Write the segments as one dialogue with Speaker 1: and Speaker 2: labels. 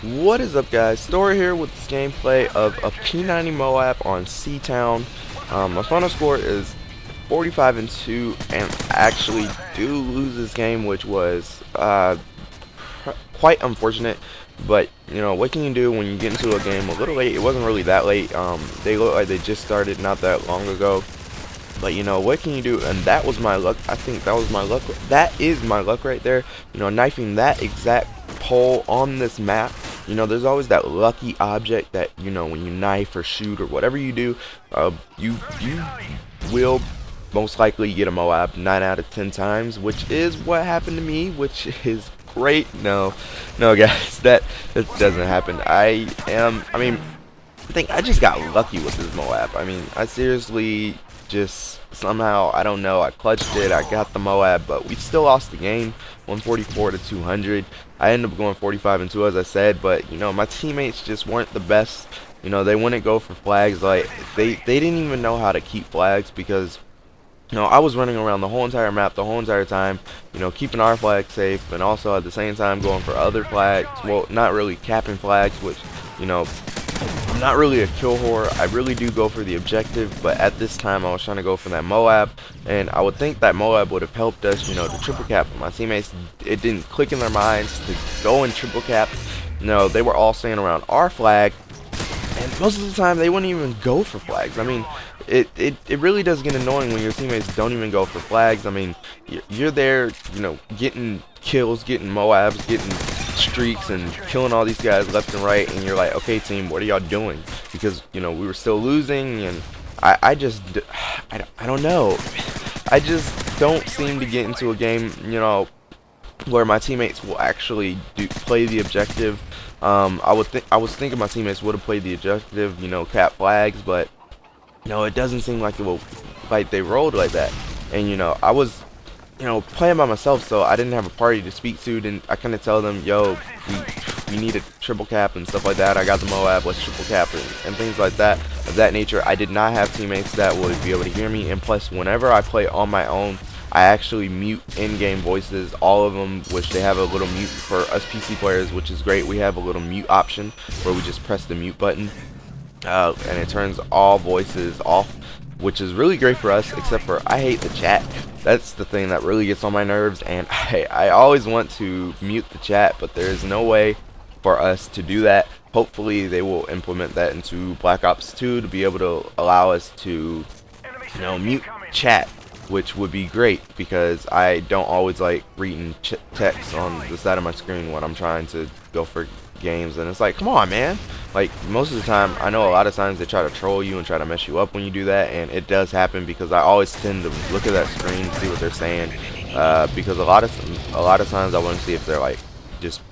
Speaker 1: What is up, guys? Story here with this gameplay of a P90 MOAB on C-Town. My final score is 45 and 2, and I actually do lose this game, which was quite unfortunate. But you know, what can you do when you get into a game a little late? It wasn't really that late. They look like they just started not that long ago. But you know, what can you do? And that was my luck. I think that was my luck. That is my luck right there. You know, knifing that exact pole on this map. You know, there's always that lucky object that, you know, when you knife or shoot or whatever you do, you will most likely get a MOAB 9 out of 10 times, which is what happened to me, which is great. No, guys, that doesn't happen. I think I just got lucky with this MOAB. I mean, I seriously just somehow, I don't know, I clutched it, I got the MOAB, but we still lost the game, 144 to 200. I ended up going 45 and 2, as I said, but you know, my teammates just weren't the best. You know, they wouldn't go for flags. Like they didn't even know how to keep flags, because you know, I was running around the whole entire map the whole entire time, you know, keeping our flag safe, and also at the same time going for other flags. Well, not really capping flags, which, you know, I'm not really a kill whore. I really do go for the objective, but at this time I was trying to go for that MOAB, and I would think that MOAB would have helped us, you know, to triple cap. But my teammates, it didn't click in their minds to go and triple cap. No, they were all staying around our flag, and most of the time they wouldn't even go for flags. I mean, it really does get annoying when your teammates don't even go for flags. I mean, you're there, you know, getting kills, getting MOABs, getting streaks, and killing all these guys left and right, and you're like, okay, team, what are y'all doing? Because, you know, we were still losing, and I don't know. I just don't seem to get into a game, you know, where my teammates will actually play the objective. I was thinking my teammates would have played the objective, you know, cap flags, but you know, it doesn't seem like it will, like they rolled like that. And you know, I was, you know, playing by myself, so I didn't have a party to speak to. Then I kind of tell them, yo, we need a triple cap and stuff like that. I got the MOAB, let's triple cap, and things like that, of that nature. I did not have teammates that would be able to hear me, and plus, whenever I play on my own, I actually mute in-game voices, all of them, which they have a little mute for us PC players, which is great. We have a little mute option where we just press the mute button, and it turns all voices off, which is really great for us, except for I hate the chat. That's the thing that really gets on my nerves, and I always want to mute the chat, but there's no way for us to do that. Hopefully they will implement that into Black Ops 2 to be able to allow us to, you know, mute chat, which would be great, because I don't always like reading text on the side of my screen when I'm trying to go for games, and it's like, come on, man. Like, most of the time, I know a lot of times they try to troll you and try to mess you up when you do that, and it does happen, because I always tend to look at that screen and see what they're saying, because a lot of times I want to see if they're like just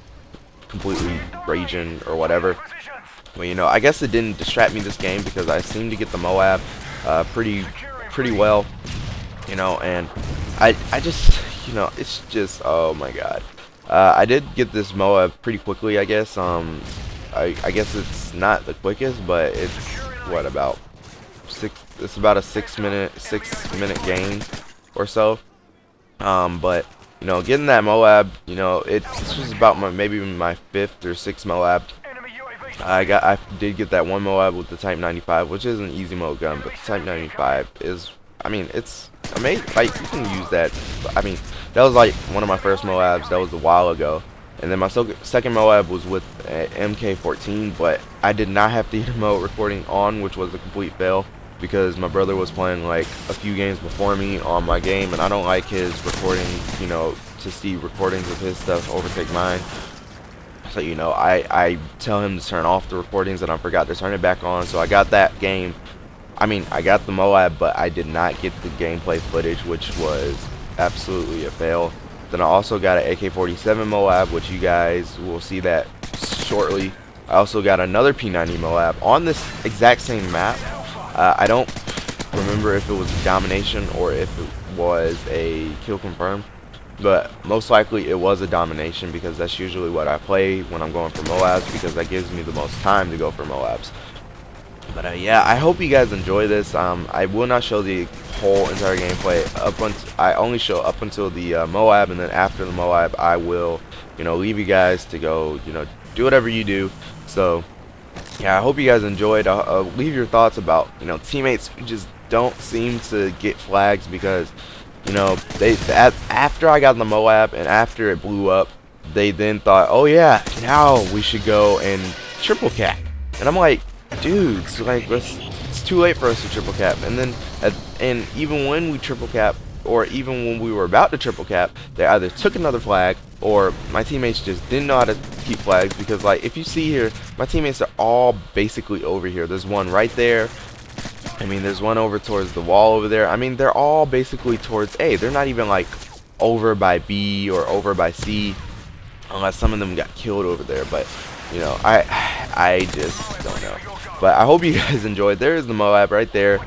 Speaker 1: completely raging or whatever. Well, you know, I guess it didn't distract me this game, because I seemed to get the MOAB pretty well, you know, and I just, you know, it's just, oh my god. I did get this MOAB pretty quickly, I guess. I guess it's not the quickest, but it's what, about it's about a 6-minute game or so. But you know, getting that MOAB, you know, this was about maybe my 5th or 6th MOAB. I did get that one MOAB with the Type 95, which is an easy mode gun, but the Type 95 is, I mean, it's amazing. Like, you can use that. I mean, that was like one of my first MOABs. That was a while ago. And then my second MOAB was with MK14, but I did not have theater mode recording on, which was a complete fail, because my brother was playing like a few games before me on my game, and I don't like his recording, you know, to see recordings of his stuff overtake mine. So, you know, I tell him to turn off the recordings, and I forgot to turn it back on. So I got that game. I mean, I got the MOAB, but I did not get the gameplay footage, which was absolutely a fail. Then I also got an AK-47 MOAB, which you guys will see that shortly. I also got another P90 MOAB on this exact same map. I don't remember if it was domination or if it was a kill confirmed, but most likely it was a domination, because that's usually what I play when I'm going for MOABs, because that gives me the most time to go for MOABs. But yeah, I hope you guys enjoy this. I will not show the whole entire gameplay I only show up until the MOAB, and then after the MOAB I will, you know, leave you guys to go, you know, do whatever you do. So yeah, I hope you guys enjoyed. Leave your thoughts about, you know, teammates who just don't seem to get flags because, you know, after I got the MOAB and after it blew up, they then thought, oh yeah, now we should go and triple cap. And I'm like, dudes, like it's too late for us to triple cap. And then and even when we triple cap, or even when we were about to triple cap, they either took another flag or my teammates just didn't know how to keep flags, because like if you see here, my teammates are all basically over here. There's one right there. I mean, there's one over towards the wall over there. I mean, they're all basically towards A. They're not even like over by B or over by C, unless some of them got killed over there. But you know, I just don't know. But I hope you guys enjoyed. There is the MOAB right there.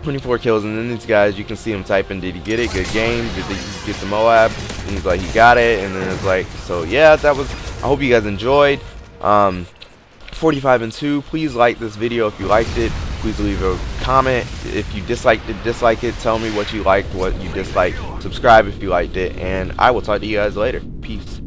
Speaker 1: 24 kills, and then these guys, you can see him typing, did he get it? Good game. Did he get the MOAB? And he's like, he got it. And then it's like, so yeah, that was, I hope you guys enjoyed. 45 and 2. Please like this video if you liked it. Please leave a comment. If you disliked it, dislike it. Tell me what you liked, what you disliked. Subscribe if you liked it, and I will talk to you guys later. Peace.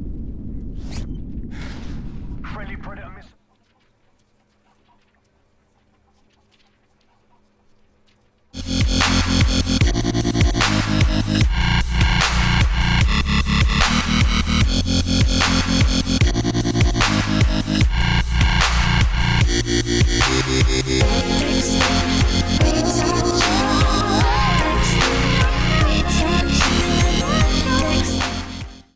Speaker 2: Next